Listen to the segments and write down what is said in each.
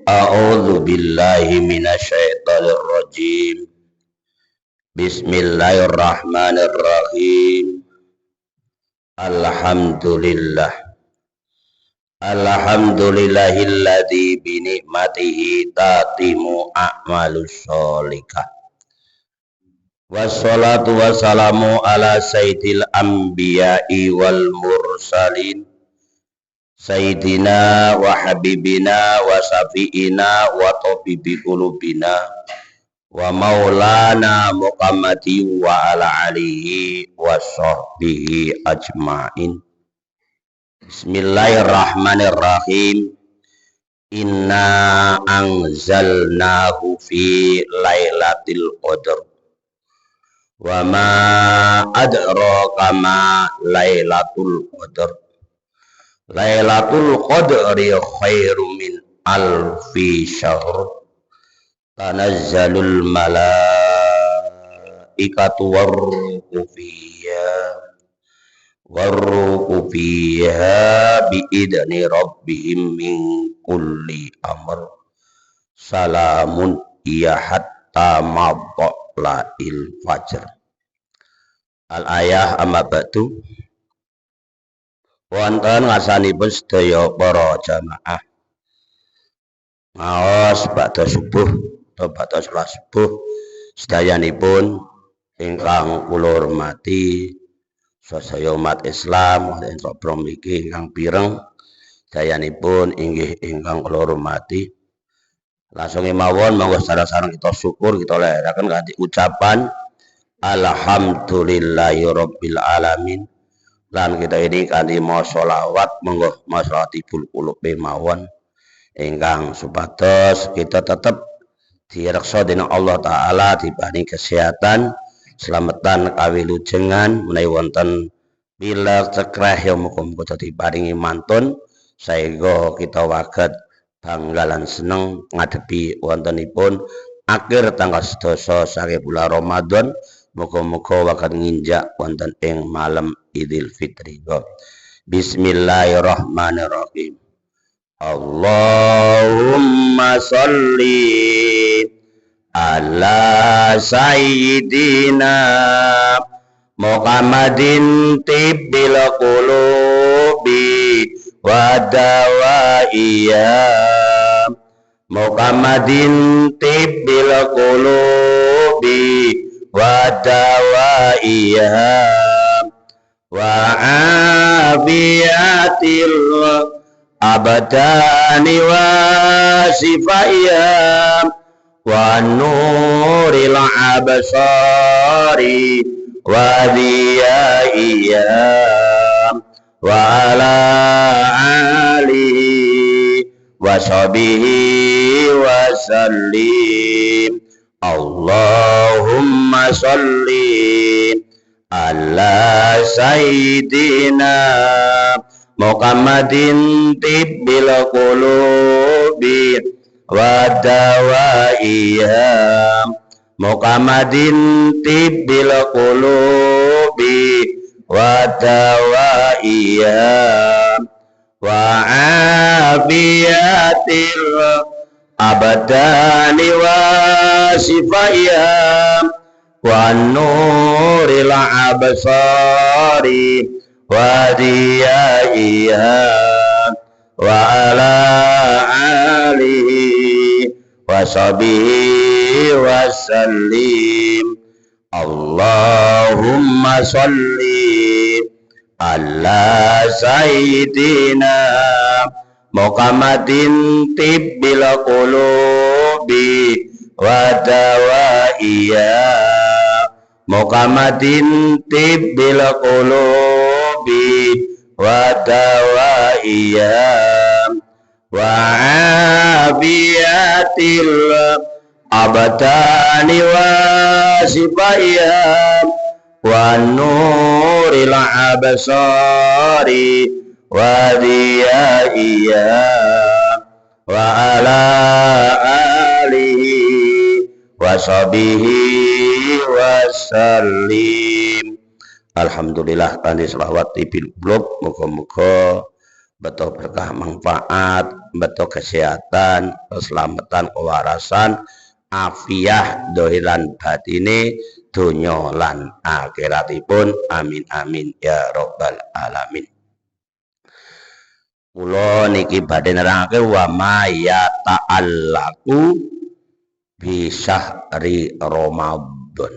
A'udzu billahi minasyaitonir rajim. Bismillahirrahmanirrahim. Alhamdulillah. Alhamdulillahilladzi bi ni'matihi tatimu a'malus sholihah. Wassalatu wassalamu ala sayyidil anbiya'i wal mursalin. Sayyidina wa habibina wa syafi'ina wa tabibi qulubina wa maulana Muhammadin wa ala alihi wa sahbihi ajma'in. Bismillahirrahmanirrahim. Inna anzalnahu fi lailatul qadar. Wa ma adraka ma lailatul qadar. Lailatul qadri khairum min alfi syahr. Tanazzalul malaikatu warruhu fiha biidni rabbihim min kulli amr. Salamun hiya hatta matla'il fajr. Al-ayah amma ba'du. Wonten ngasanipun sedaya para jamaah maos badha subuh atau badha salat subuh sedayanipun ingkang kula hormati sedaya umat Islam wonten mriki ingkang pireng sedayanipun inggih ingkang kula hormati langsung mawon monggo sareng-sareng kita syukur kita lahiraken kanthi ucapan alhamdulillahirabbil alamin. Lan kita ini kanthi maos sholawat monggo maos sholawatipun kulupe mawon ingkang supados kita tetep direksa dening Allah taala dibani kesehatan selamatan kawilujengan menawi wonten pilek cekreh ya muga-muga diparingi mantun saengga kita waget banggalan seneng ngadepi wontenipun akhir tanggal 11 saking bulan Ramadan. Moga-moga wakat nginjak wonten ing malam Idul Fitri. Bismillahirrahmanirrahim. Allahumma sholli ala sayyidina Muhammadin tibbil qulubi wa dawaiyah. Muhammadin tibbil qulubi wa dawaiyah wa afiyatil abdani wa sifaiyah wa nuril absari wa diyaiyah wa ala alihi wa sahbihi wa sallim. Allahumma sholli ala sayyidina Muhammadin tibbil qulubi wa dawaiyah. Muhammadin tibbil qulubi wa dawaiyah wa afiyatil abadani wa sifaiyah wa nuril absari wa diyaiyah wa ala alihi wa sahbihi wa sallim. Allahumma sholli ala sayyidina Muhammadin tibbil qulubi wa dawaiyah. Muhammadin tibbil qulubi wa dawaiyah wa afiyatil abdani wa sifaiyah wa nuril absari wa diyaiyah wa ala alihi wa sahbihi wa sallim. Alhamdulillah kanthi selawat tipil blog muga-muga betul berkah manfaat, betul kesehatan, keselamatan, kewarasan, afiah dohiran batine donya lan akhiratipun. Amin amin ya rabbal alamin. Kula niki badhe nerangake wa ma ya ta'allaku bi syahri Ramadan.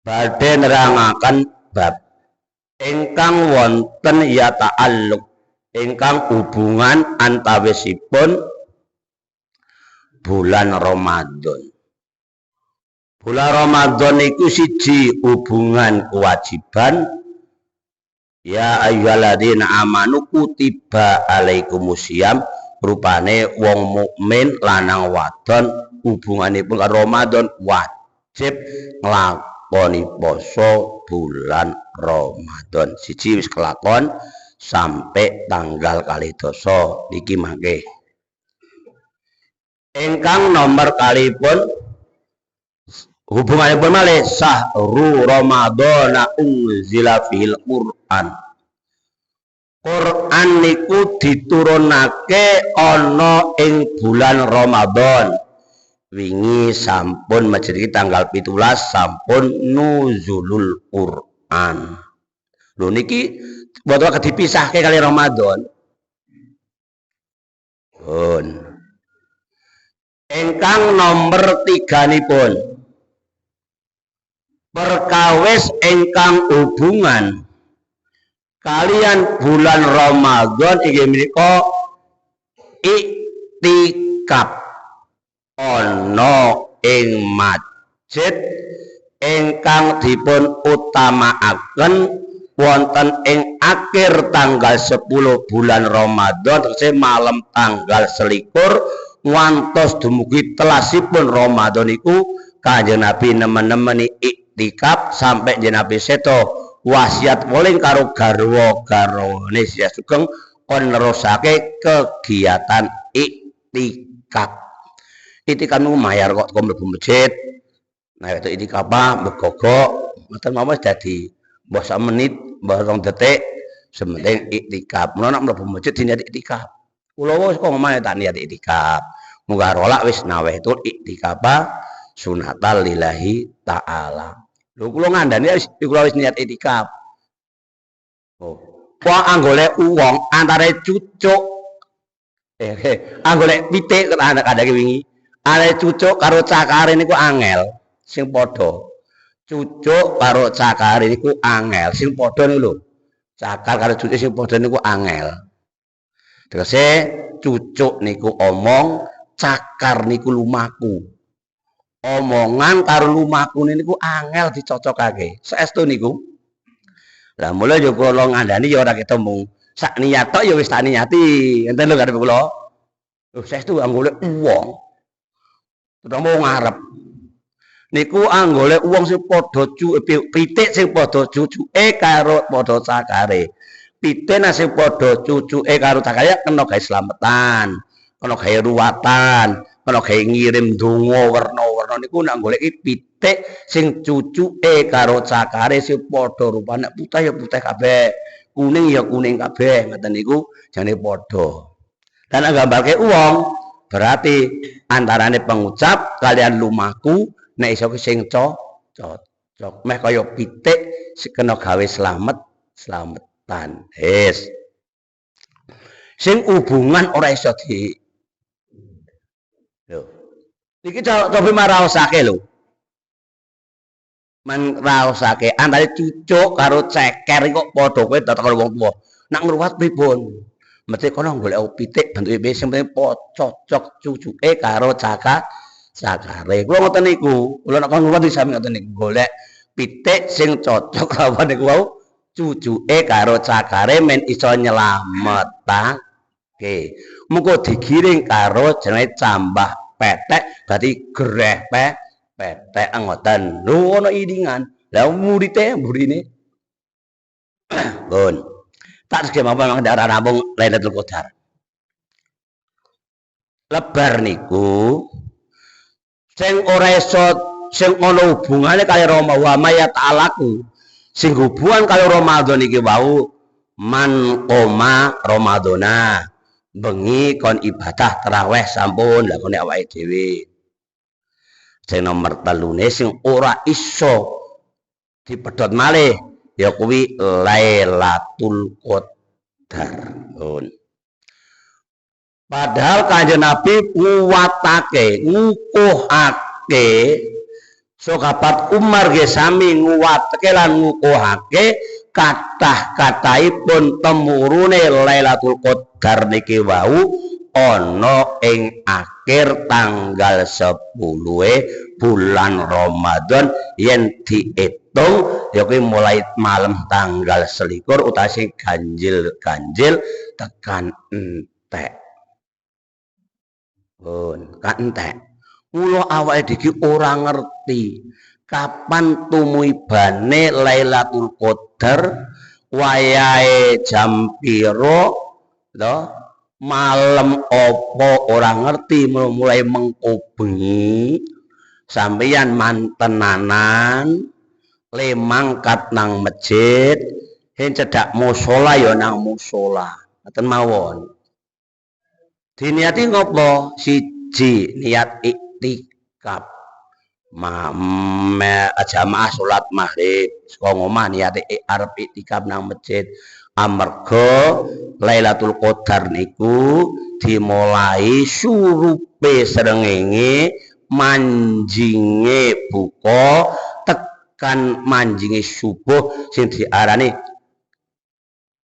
Badhe nerangaken bab ingkang wonten ya ta'alluq, ingkang hubungan antawisipun bulan Ramadan. Bulan Ramadan iku siji hubungan kewajiban. Ya ayyuhalladzina amanu kutiba alaikumusiyam, rupane wong mukmin lanang wadon hubunganipun karo Ramadan wajib nglakoni poso bulan Ramadan. Siji wis kelakon sampai tanggal 12 niki mangke. Ingkang nomor kalipun hubunganipun malih sahru Ramadana unzila fil Quran. Quran niku diturunake ana ing bulan Ramadan. Wingi sampun majeri tanggal 17 sampun nuzulul Quran. Lho niki boten dipisahke kali Ramadan. Pun. Ingkang nomor 3 nipun perkawis ingkang hubungan kalian bulan Ramadan inggih menika iktikaf ana ing masjid ingkang dipun utamakaken wonten ing akhir tanggal 10 bulan Ramadan, tegese malam tanggal 21 ngantos dumugi telasipun Ramadan iku Kanjeng Nabi nemen-nemeni iktikaf sampai Nabi seto wasiat poling karo garwa-garwane sia sugeng kon nerusake kegiatan iktikaf. Iktikaf niku mayar kok mlebu masjid. Nah itu iktikaf begogok mboten mawon dadi mbah sak menit, mbah 2 detik, sementing iktikaf. Menawa nek mlebu masjid diniat iktikaf. Kula wis kok ngomong tak niat iktikaf. Muga rolak wis nawaitul iktikaf sunatal lillahi ta'ala. Lho kula ngandani kula wis niat iktikaf. Oh, kok anggole uwong antare cucuk anggole pitik anak-anak wingi. Are cucuk karo cakare niku angel sing padha. Cucuk karo cakare niku angel sing padha niku lho. Cakar karo cucuk sing padha niku angel. Tegese cucuk niku omong, cakar niku lumaku. Omongan karo lumaku niku angel dicocokake. Saestu niku. Lah mula yo kula ngandani ya ora ketemu. Sak niat tok ya wis tak niati. Enten lho karep kula. Lho saestu anggole wong. Terutama wong Arab. Niku anggole wong sing padha pitik sing padha cucuke karo padha cakare. Pitik sing padha cucuke karo cakare kena gawe slametan, kena gawe ruwatan, kena gawe ngirim donga werna-werna niku nek goleki pitik sing cucuke karo cakare sing padha rupane putih ya putih kabeh, kuning ya kuning kabeh, ngoten niku jane padha. Lan nggambarke wong berarti antarane pengucap kalian lumaku nek iso sing cocok. Meh kaya pitik kena gawe slametan. Yes. Sing hubungan ora iso di lho. Iki coba maraosake lho. Men raosake antare cucuk karo ceker kok padha kowe dadak karo wong tuwa. Nak ngruwat pripun? Mesti kono golek pitik bentuke sing cocok cucuke karo cakare. Kula ngoten niku. Kula nek ngruwat sami ngoten niku. Golek pitik sing cocok lawan niku wau cucuke karo cakare men iso nyelametake. Muga digiring karo jenenge cambah petek berarti greh petek ngoten. Lho ana idingan. Lah murine pun tak skema memang darah rampung Lailatul Qadar. Lebar niku sing ora iso sing ana hubungane kaya Ramadan wa mayat alaku sing hubungan kaya Ramadan iki wau man koma Ramadana bengi kon ibadah tarawih sampun lakone awake dhewe. Sing nomor 3 sing ora iso dipedhot malih ya kuwi Lailatul Qadar. Padahal Kanjeng Nabi nguwatake, ngukuhake sahabat Umar nggih sami nguwatake lan ngukuhake kathah-kathahipun temurune Lailatul Qadar niki wau ana ing akhir tanggal 10 bulan Ramadan yen diitung ya kuwi mulai malam tanggal 21 utawa sing ganjil-ganjil tekan entek. Kan entek. Mula awake iki ora ngerti kapan tumibane Lailatul Qadar, wayahe jam pira, to? Malam apa ora ngerti, mulai mengko bengi sampeyan mantenanan le mangkat nang masjid, yen cedhak musala ya nang musala. Ngoten mawon. Diniati ngopo? Siji niat iktikaf. Jamaah salat maghrib saka omah niate arep iktikaf nang masjid. Amarga Lailatul Qadar niku dimulai surupe srengenge manjinge buka tekan manjinge subuh sing diarani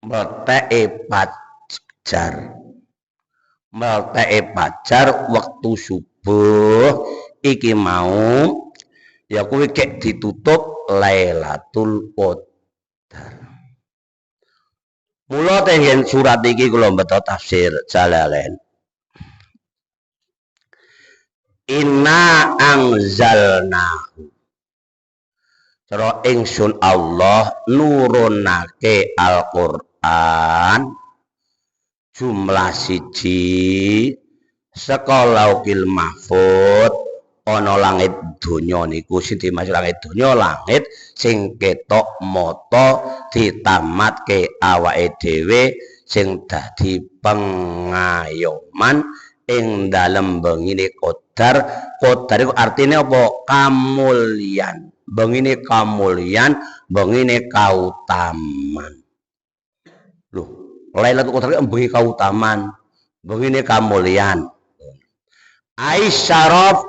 mleteke fajar. Mleteke fajar wektu subuh iki mau ya kuwi kek ditutup Lailatul Qadar. Mula tenggen surat iki kula beto tafsir Jalalain. Inna anzalnahu. Cara ingsun Allah nurunake Al-Qur'an jumlah siji saka Lauhil Mahfuz ana langit donya niku sing dimaksud langit donya langit sing ketok mata ditamatke awake dhewe sing dadi pengayoman ing dalem bengine Qadar. Qadar iku artine apa? Kamulyan. Bengine kamulyan, bengine kautaman. Lho, Lailatul Qadar iki bengi kautaman, bengine kamulyan. Aisyaraf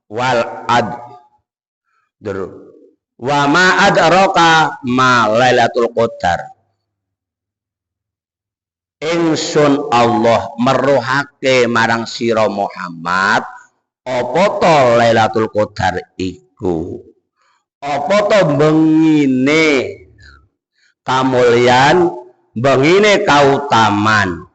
wal ad wa ma adraka ma Lailatul Qadar. Ingsun Allah meruhake marang sira Muhammad apa to Lailatul Qadar iku, apa to bengine kamulyan, bengine kautaman.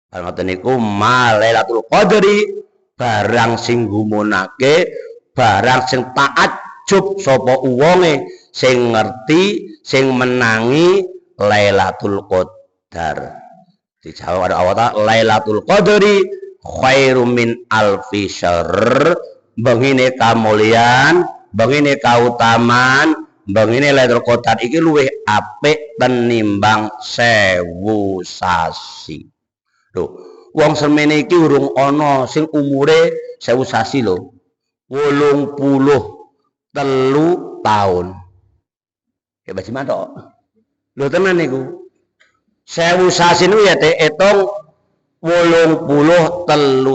Ngoten niku ma Lailatul Qadri barang sing gumunake, barang sing taajub sapa wonge sing ngerti, sing menangi Lailatul Qadar. Dijawab Allah Lailatul Qadri khairum min alfi syahr. Bengine kamulyan, bengine kautaman, bengine Lailatul Qadar iki luwih apik tenimbang 1000 sasi. Lho, wong semene iki urung ana sing umure 1000 sasi lho. 83 tahun. Ya basi mantok. Lho tenan niku. 1000 sasi niku ya diitung 83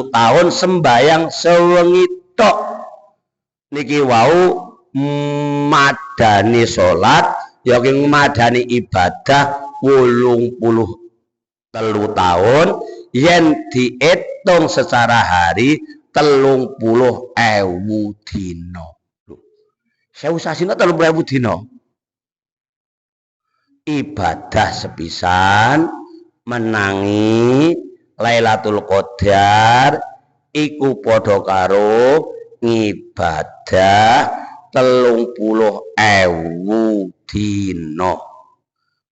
tahun sembayang sewengi tok. Niki wau madani salat ya ki madani ibadah 83 tahun yen diitung secara hari 30.000 dina. 1000 sasi 30.000 dina. Ibadah sepisan menangi Lailatul Qadar iku padha karo ngibadah 30.000 dina.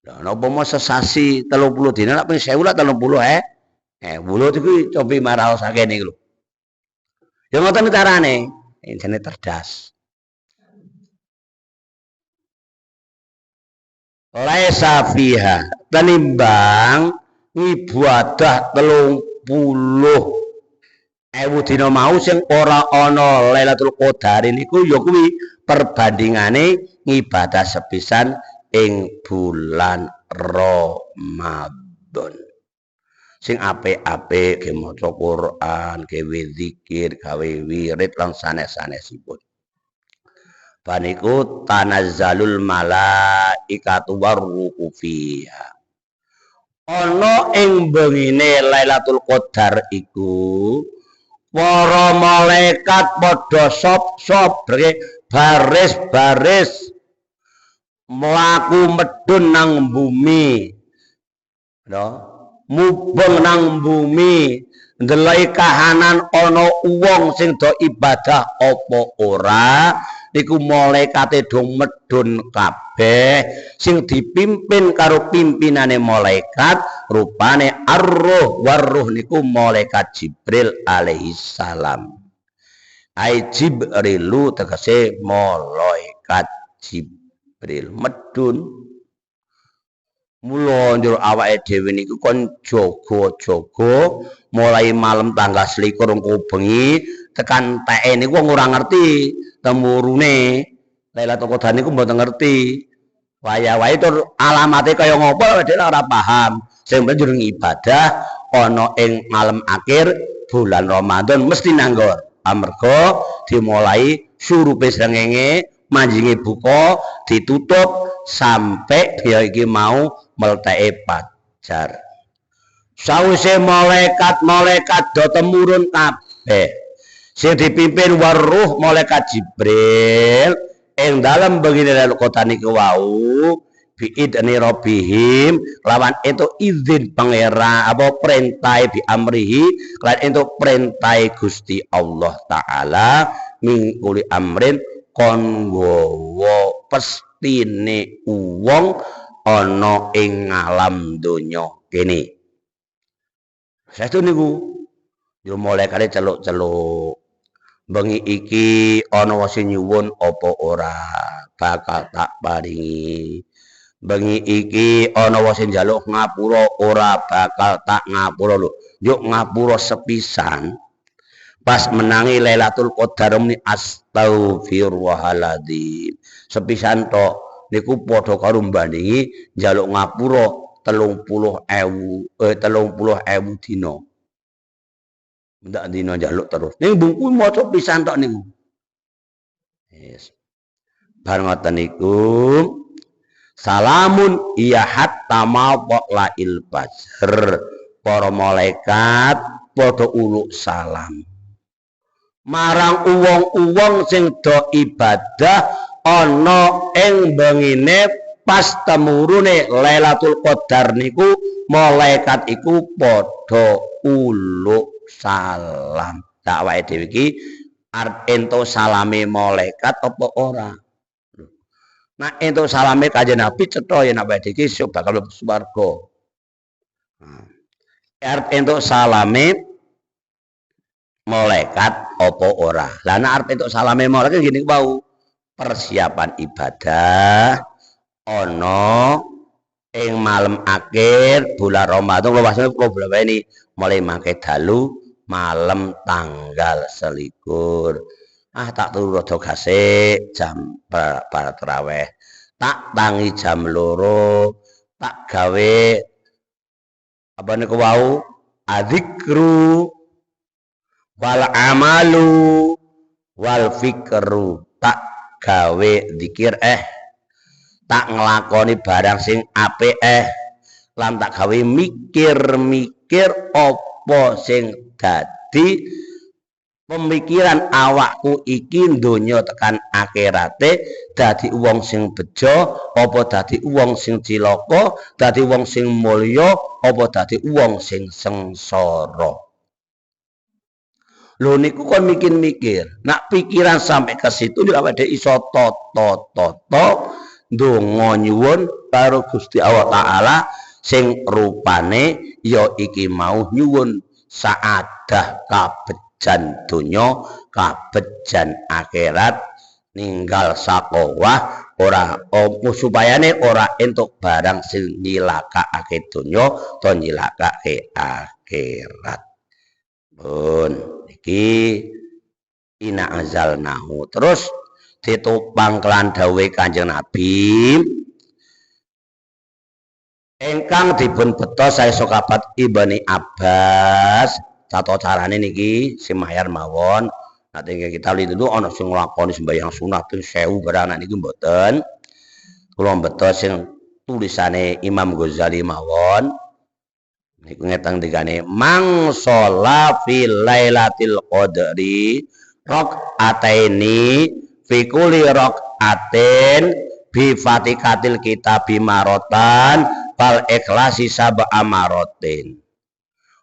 Lah napa mau sesasi 30 dina lak ping 1000 lak 30 wulo iki cobi maraosake niku lho. Ya ngoten carane, jenenge cerdas. laisa fiha tenimbang ibadah 30.000 dina mau sing ora ana Lailatul Qadar niku ya kuwi perbandingane ngibadah sepisan ing bulan Ramadan. Sing apik-apik ge maca Quran, gawe zikir, gawe wirid lan sanes-sanesipun. Baniku tanazzalul malaikatu warruhu fiha. Ana ing bengine Lailatul Qadar iku para malaikat padha sop-sop baris-baris mlaku medhun nang bumi. Mubeng nang bumi ndelok kahanan ana wong sing do ibadah apa ora niku malaikate do medhun kabeh sing dipimpin karo pimpinane malaikat rupane ar-ruh war-ruh niku malaikat Jibril alaihi salam. Ai Jibrilu tegese malaikat Jibril medhun. Mula njur awake dhewe niku kon jaga-jaga mulai malam tanggal 21 engko bengi tekan teke niku wong ora ngerti temurune Lailatul Qadar niku mboten ngerti. Waya-wae tur alamate kaya ngopo dhewe ora paham. Sing penting ibadah ana ing malam akhir bulan Ramadan mesti nanggor. Amarga dimulai surupe srengenge manjinge buka ditutup sampai ya iki mau melteke pajar. Sawise malaikat-malaikat do temurun kabeh. Sing dipimpin waruh malaikat Jibril ing dalem begini Lailatul Qadar niku wau biidni rabbihim lawan itu izin pangeran apa perintah bi amrihi lan itu perintah Gusti Allah taala min kuli amrin kon nggawa pestine wong ana ing alam donya kene. Saestu niku yo malaikat celuk-celuk bengi iki ana sing nyuwun apa ora bakal tak paringi. Bengi iki ana sing njaluk ngapura ora bakal tak ngapura lho. Yuk ngapura sepisan. Pas menangi Lailatul Qadar muni astaghfirullahaladzim. Sepisan tok niku padha karo mbandingi njaluk ngapura 30.000 dina. Ndak dina njaluk terus. Ning bungku maca pisan tok niku. Yes. Bar ngoten niku salamun iya hatta ma'lail fajr. Para malaikat padha uluk salam marang uwong-uwong sing do ibadah ana ing bengine pas temurune Lailatul Qadar niku malaikat iku padha uluk salam. Tak awake dhewe iki arep ento salame malaikat apa ora? Nah ento salame Kanjeng Nabi cetha yen awake dhewe iki bakal mlebu swarga. Arep ento salame malaikat apa ora. Lah nek arep entuk salame malaikat ngene wau persiapan ibadah ana ing malam akhir bulan Ramadan luwasane problem ini mulai mangke dalu malam tanggal 21. Tak turu rada gasik jam para tarawih. Tak tangi jam 2 tak gawe apa niku wau adzikru wal amalu wal fikru tak gawe zikir tak nglakoni barang sing apik lan tak gawe mikir-mikir apa sing dadi pemikiran awakku iki donya tekan akhirate dadi wong sing bejo apa dadi wong sing cilaka dadi wong sing mulya apa dadi wong sing sengsara. Lho niku kon mikir-mikir. Nak pikiran sampai ke situ awake dhewe iso toto ndonga nyuwun karo Gusti Allah taala sing rupane ya iki mau nyuwun saadah kabejan donya, kabejan akhirat, ninggal sakowah supayane ora entuk barang sing nyilakake donya to nyilakake akhirat. Pun iki ina azalnahu terus ditopang kelan dawuhe Kanjeng Nabi ingkang dipun betos sae sahabat Ibni Abbas cato carane niki simayar mawon. Nanti kita lihat dulu ana sing nglakoni sembahyang sunah ping 1000 barang niki mboten. Kula betos sing tulisane Imam Ghazali mawon. Niku ngetang digane mangsola fil lailatil qadri rakaataini fi kulli rakaatin bi fatikatil kitabi marotan fal ikhlasi sab'a marotin.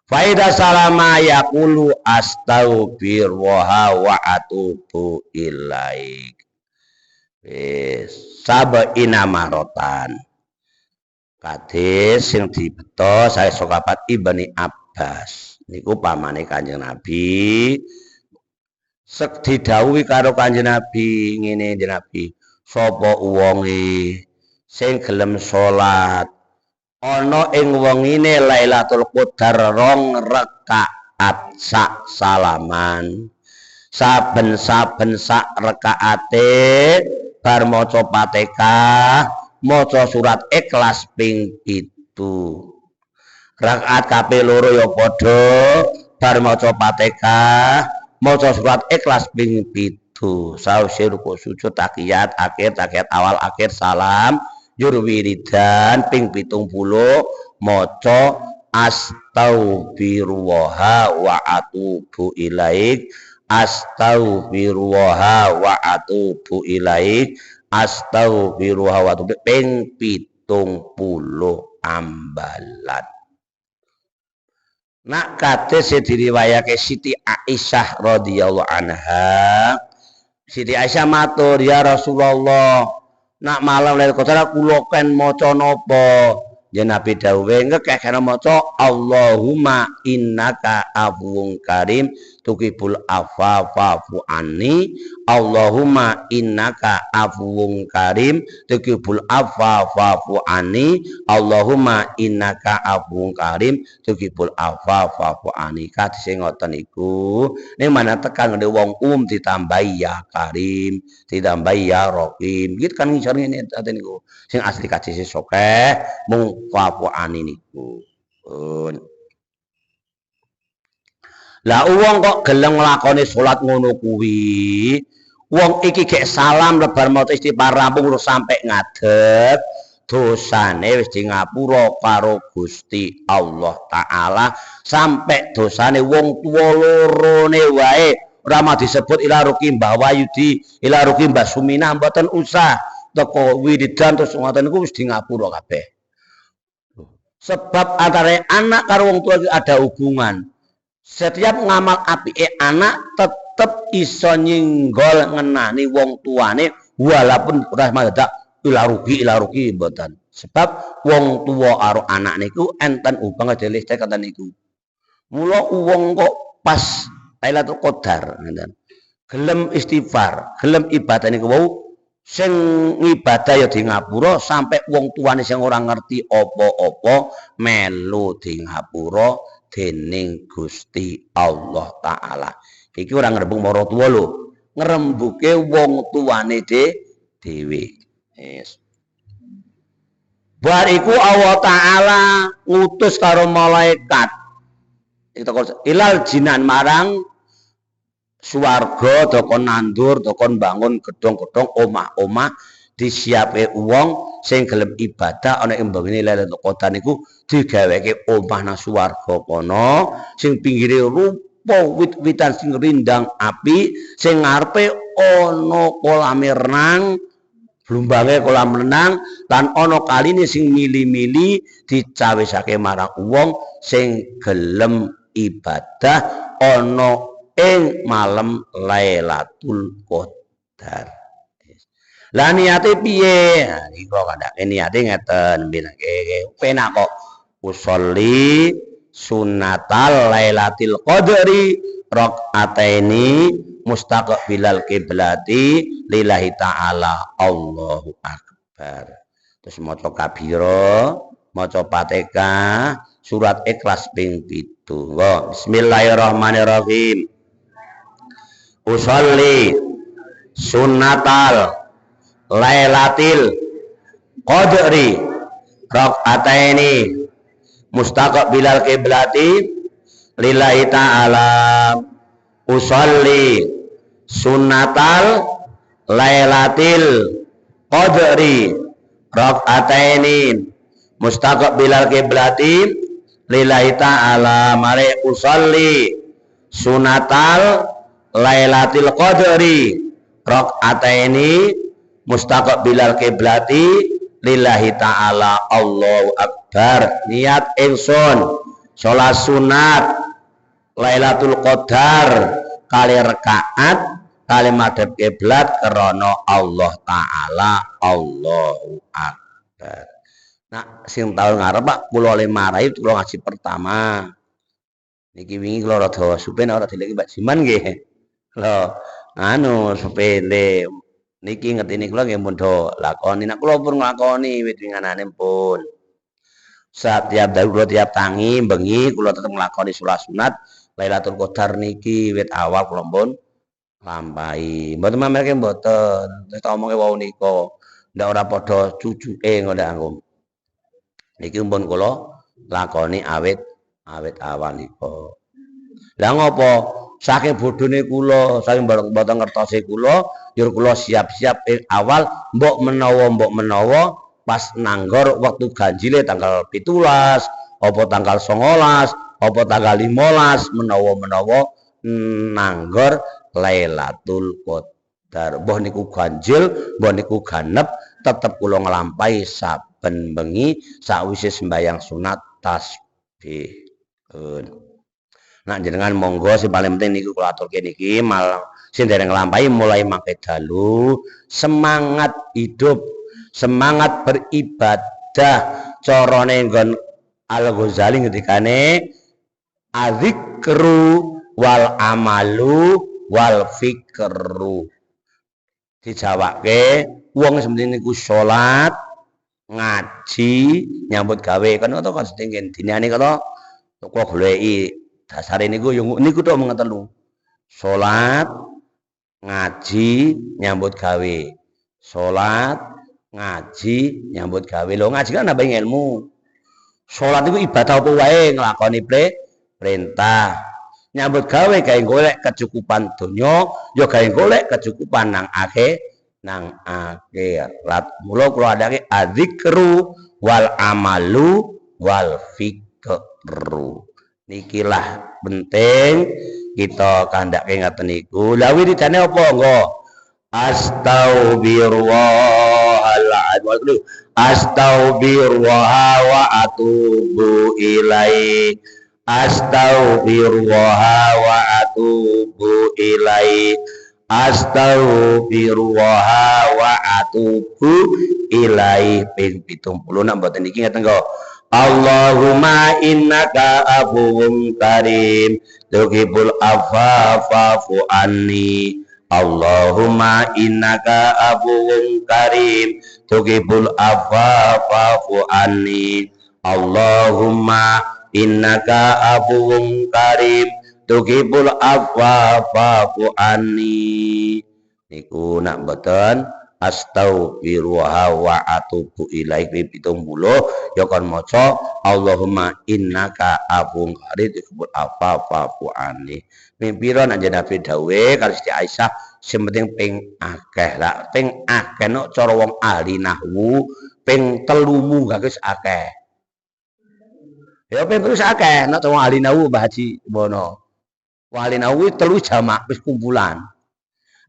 Faida salama yaqulu astaghfirullah wa atubu ilaik. Sab'ina marotan. Hadis sing dibetos sae sahabat Ibni Abbas. Niku pamane Kanjeng Nabi. Sek didhawuhi karo Kanjeng Nabi ngene Kanjeng Nabi, sapa wonge sing gelem salat ana ing wengine Lailatul Qadar 2 rakaat sak salaman. Saben-saben sak rakaate bar maca Fatihah, maca surat Ikhlas ping 7. Rakaat kaping loro ya padha bar maca Fatihah, maca surat Ikhlas ping 7. Sause ruku sujud tahiyat akhir tahiyat awal akhir salam yur wiridan ping 70 maca astaghfirullah wa atubu ilaik astaghfirullah wa atubu ilaik astaghfirullah wa atubu ping 70 ambalan. Nak kate diriwayatke Siti Aisyah radhiyallahu anha. Siti Aisyah matur, ya Rasulullah, nak malam Lailatul Qadar kula ken maca napa? Ya Nabi dawuhe ngekekne maca Allahumma innaka afuwun karim tuhibbul afwa fa'fu anni. Allahumma innaka afuwun karim tuhibbul afwa fa'fu anni. Allahumma innaka afuwun karim tuhibbul afwa fa'fu anni. Kadise ngoten iku ning mana tekan ngene wong ditambahi ya karim, ditambahi ya rahim. Gitu kan ngisor ngene niku. Sing asli kadise sokeh mung fa'fu anni niku. Lah wong kok gelem nglakoni salat ngono kuwi, wong iki gek salam lebar maca istighfar rampung terus sampai ngadeg, dosane wis di ngapura karo Gusti Allah taala, sampai dosane wong tuwa lorone wae ora mah disebut ila ruki Mbah Wayudi, ila ruki Mbah Suminah mboten usah. Teko wiridan terus ngoten niku wis di ngapura kabeh. Sebab antara anak karo wong tua ada hubungan. Setiap ngamal apike anak tetep iso nyinggol ngenani wong tuane walaupun ora madak ila rugi mboten. Sebab wong tua karo anak niku enten hubungan listrik kata niku. Mula wong kok pas Lailatul Qadar ngeten. Gelem istighfar, gelem ibadah niku wau sing ibadah ya di ngapura sampai wong tuane sing ora ngerti apa-apa melu di ngapura dening Gusti Allah taala. Iki ora ngrembug marang tuwa lho, ngrembuke wong tuane dhewe. Yes. Bar iku Allah taala ngutus karo malaikat ilal jinan marang swarga dokon nandur, dokon bangun gedung-gedung, omah-omah disiape wong sing gelem ibadah ana ing mbene Lailatul Qadar niku digaweke omah nang swarga kono sing pinggire rupa wit-witan sing rindang api sing ngarepe ana kolam renang blumbange kolam renang lan ana kaline sing mili-mili dicawisake marang wong sing gelem ibadah ana ing malam Lailatul Qadar. Lah niate piye? Iki kok kandhake niate ngeten benake penak kok usolli sunnatal Lailatul Qadri rakaataini mustaqbilal qiblati lillahi ta'ala Allahu akbar. Terus maca kabira, maca Fatihah, surat Ikhlas ping 7. Bismillahirrahmanirrahim. Usolli sunnatal lailatil qadri rakaataini mustaqbilal qiblati lillahi ta'ala. Usolli sunnatal lailatil qadri rakaataini mustaqbilal qiblati lillahi ta'ala. Mari usolli sunnatal lailatul qadri rakaataini mustaqbilal qiblati lillahi ta'ala Allahu akbar. Niat ingsun salat sunat lailatul qadar kali rakaat kali madhep kiblat krana Allah taala Allahu akbar. Nah sing taun ngarep Pak kula le marai kula ngaji pertama niki wingi kula rada supen ora dileki Pak Jiman nggih. Lho, anu sepele niki ngerteni kula nggih pun do lakoni. Nek kula pun nglakoni wit winganane pun. Setiap dalu kula tiap tangi bengi kula tetep nglakoni salat sunat Lailatul Qadar niki wit awal kula pun lampahi. Mboten mamerke mboten. Wis tak omonge wau nika. Ndak ora padha cucuke ngono angkum. Niki pun kula lakoni awit awal nika. Lah ngopo? Saking bodhone kula, saking mboten ngertosi kula, yur kula siap-siap awal mbok menawa pas nanggor waktu ganjile tanggal 17, apa tanggal 19, apa tanggal 15 menawa nanggor Lailatul Qadar. Mbah niku ganjil, mbah niku ganep, tetep kula nglampahi saben bengi sakwise sembahyang sunat tasbih. Nah jenengan monggo sing paling penting niku kula aturke niki malah sing dereng nglampahi mulai mangke dalu semangat hidup, semangat beribadah carane nggon Al-Ghazali ngendikane adzikru wal amalu wal fikru. Dijawake wong sementing niku salat, ngaji, nyambut gawe kan to kan sedengken dinane kok kok goleki dasare niku yo niku tok mung telu. Salat, ngaji, nyambut gawe. Salat, ngaji, nyambut gawe. Lho ngaji kan nambah ilmu. Salat iku ibadah apa wae nglakoni perintah. Nyambut gawe gawe golek kecukupan donya, ya gawe golek kecukupan nang akhirat. Mula kula adake adzikru wal amalu wal fikru. Nikilah penting kita kandhake ngaten niku. Lah wiridane apa nggo? Astaghfirullahaladzim. Astaghfirullah wa atubu ilaihi. Astaghfirullah wa atubu ilaihi. Astaghfirullah wa atubu ilaihi ping 70. Nek mboten niki ngaten kok. Allahumma innaka afuwwun karim tuhibbul afwa fa'fu anni. Allahumma innaka afuwwun karim tuhibbul afwa fa'fu anni. Allahumma innaka afuwwun karim tuhibbul afwa fa'fu anni. Niku nak mboten astaghfirullah wa atubu ilaihi 70 ya kon maca Allahumma innaka afuwwun karim tuhibbul afwa fa'fu anni. Pira nek Nabi dawuhe karo Siti Aisyah sing penting ping akeh lah ping akeh nek cara wong ahli nahwu ping 3 munggah wis akeh. Ya ping 3 akeh nek wong ahli nahwu Mbah Haji Bono. Wong ahli nahwu 3 jamak wis kumpulan.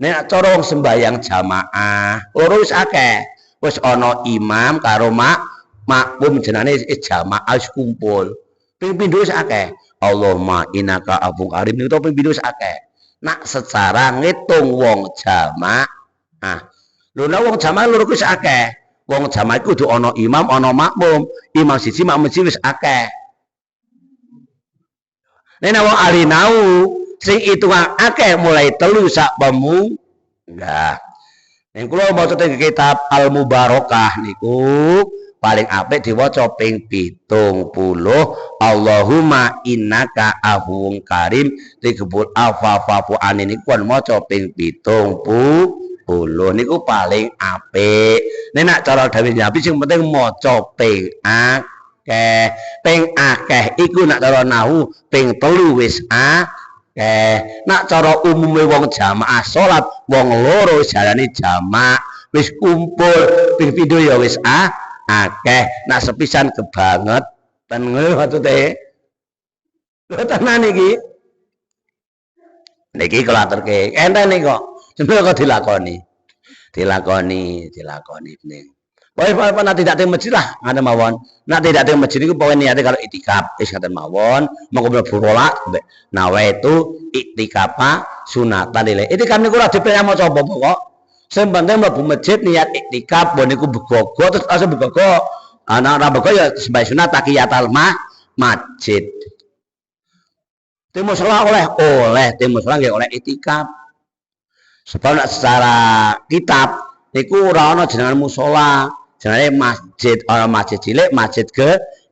Nek cara wong sembayang jamaah loro wis akeh. Wis ana imam karo makmum jenenge jamaah wis kumpul. Ping pindho wis akeh. Allahumma innaka afuwwun karim niku ping pindho wis akeh. Nak secara ngitung wong jamaah. Lho nek wong jamaah loro wis akeh. Wong jamaah iku kudu ana imam, ana makmum. Imam siji, makmum siji wis akeh. Nek wong ahli nahwu sing hitungan akeh mulai 3 sak enggak. Ning kula maca teng kitab Al Mubarakah niku paling apik diwaca ping 70. Allahumma innaka afuwun karim tigebul afafu anin niku maca ping 70 niku paling apik. Nek nak cara dawuh Nabi sing penting maca ping akeh. Ping akeh iku nak cara nahwu ping 3 wis nak cara umume wong jamaah salat wong loro jalane jamak wis kumpul ping pindho ya wis akeh nak sepisan kebangetan ngono maksude lho tenan niki kula aturke enten kok jenenge kok dilakoni ning Pokoknya nanti tidak teng masjid lah, ada mawon. Nanti tidak teng masjid itu pokoknya niatnya kalau itikaf, ngaten mawon. Mau berola, nawa itu itikapa sunatan nilai. Itikaf niku ora dipilih mau coba kok. Sing penting mlebu masjid niat itikaf, bon niku begogo terus asa begogo. Ana ora begogo ya sembahyang sunat tahiyatul masjid. Temu salah oleh temu salah nggih oleh itikaf. Sebab secara kitab niku ora ana jenengan musala. Jenenge masjid, ana masjid cilik, masjid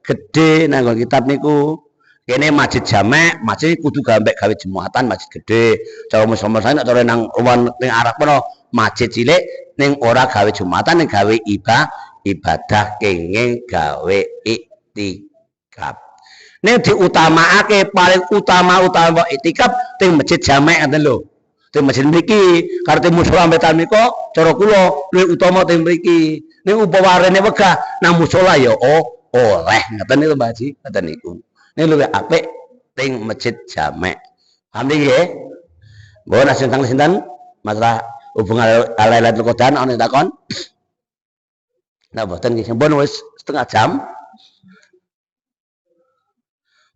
gede nang kitab niku. Kene masjid jamek, masjid kudu gambek gawe jumuatan masjid gede. Cara musola nek cara nang ruwan ning Arab kono masjid cilik ning ora gawe jumuatan ning gawe ibadah kenging gawe iktikaf. Ning diutamaake paling utama iktikaf teng masjid jamek ngoten lho. Teng masjid mriki karo teng musala mbetan menika cara kula luwih utama teng mriki. Ning umpama rene wegah nang musala ya oleh ngoten niku Mbak Haji ngoten niku. Ning luwih apik teng masjid jamek. Paham nggih? Mbok sinten masalah hubungan Lailatul Qadar ana takon? Nah boten nggih sampun wis setengah jam.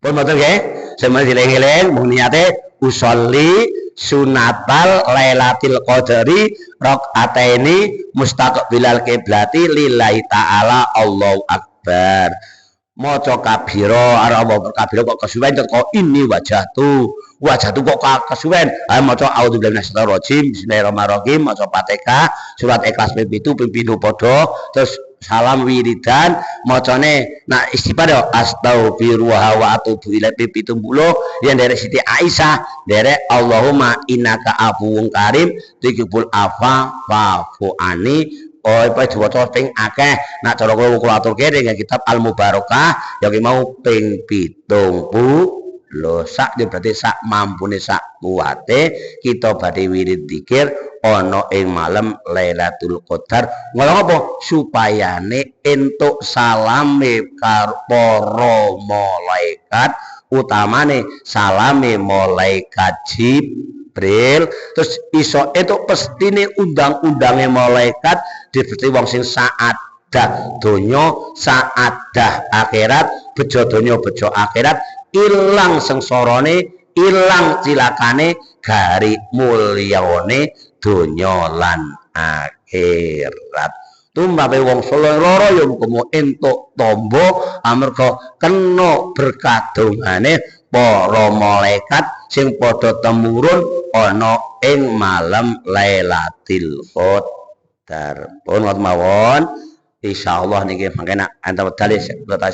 Pun boten nggih, semoga dileng-eleng mung niate usolli sunatal Lailatul Qadri rakaataini mustaqbilal kiblati lillahi ta'ala Allahu akbar. Maca kabira arep maca kabira kok kesuwen kok ini wajahtu kok kesuwen maca auzubillahi minasyaitonir rajim bismillahirrahmanirrahim maca Fatihah surat Ikhlas ping 7 ping 7 padha terus salam wiridan macane nak istighfar ya astaghfirullah wa atubu ilaihi ping 70 yang dari Siti Aisyah derek Allahumma innaka afuwun karim tuhibbul afwa fa'fu anni. Oh, apa diwaca ping akeh. Nak cara kula aturke dengan kitab Al Mubarakah ya ki mau ping 70 lho sak berarti sak mampune sak kuwate kita badhe wirid zikir ana ing malam Lailatul Qadar. Ngono apa? Supayane entuk salame karo para malaikat utamane salame malaikat Jibril terus iso entuk pestine undang-undange malaikat dibeti wong sing saadah donya saadah akhirat bejo donya bejo akhirat ilang sengsarane ilang cilakane gari mulyane donya lan akhirat. Tumrape wong loro ya muga entuk tombo amarga kena berkah dongane para malaikat sing padha temurun ana ing malam Lailatul Qadar. Pun mawon insyaallah niki mangke antar dalih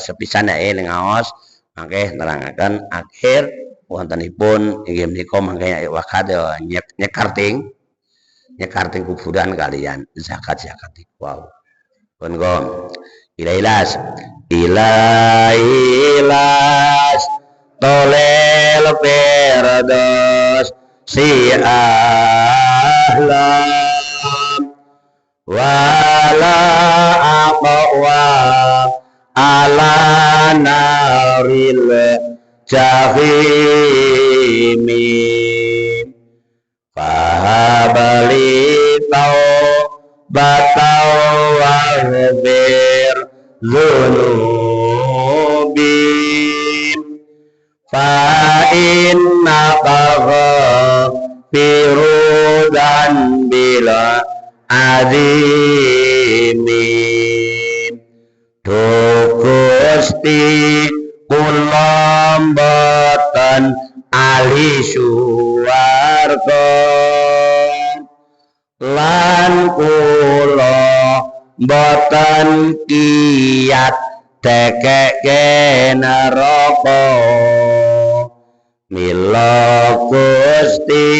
sepisan ning ngaos mangke nerangaken akhir wontenipun inggih menika mangke wakat nyekarting kuburan kalian zakat wow pun go ilailas tolel perdos si ahlam wala aqwa ala naril jahimi fahabali taubatau waghfir dzunubi fa inna firudan bila azimi do Gusti kula mboten ahli boten kiat tekeke neraka mila Gusti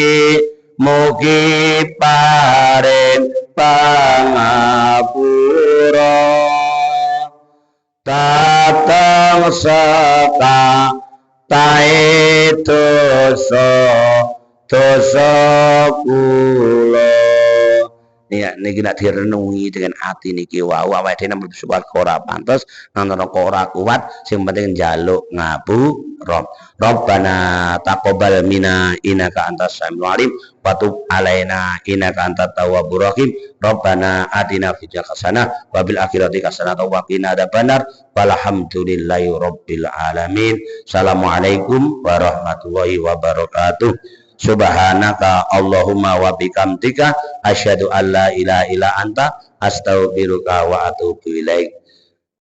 mugi paring pangapura dateng seka tae dosa kula. Ya niki nek direnungi dengan hati niki wau awake dhewe nang suwat ora pantes nang neraka ora kuat sing penting njaluk ngapura. Rabbana taqabbal minna innaka antas samiul alim wa tub alaina innaka antat tawwabur rahim. Rabbana atina fid dunya hasanah wa bil akhirati hasanah wa qina adzabannar. Walhamdulillahi rabbil alamin. Assalamualaikum warahmatullahi wabarakatuh. Subhanaka Allahumma wa bihamdika asyhadu an la ilaha illa anta astaghfiruka wa atubu ilaik.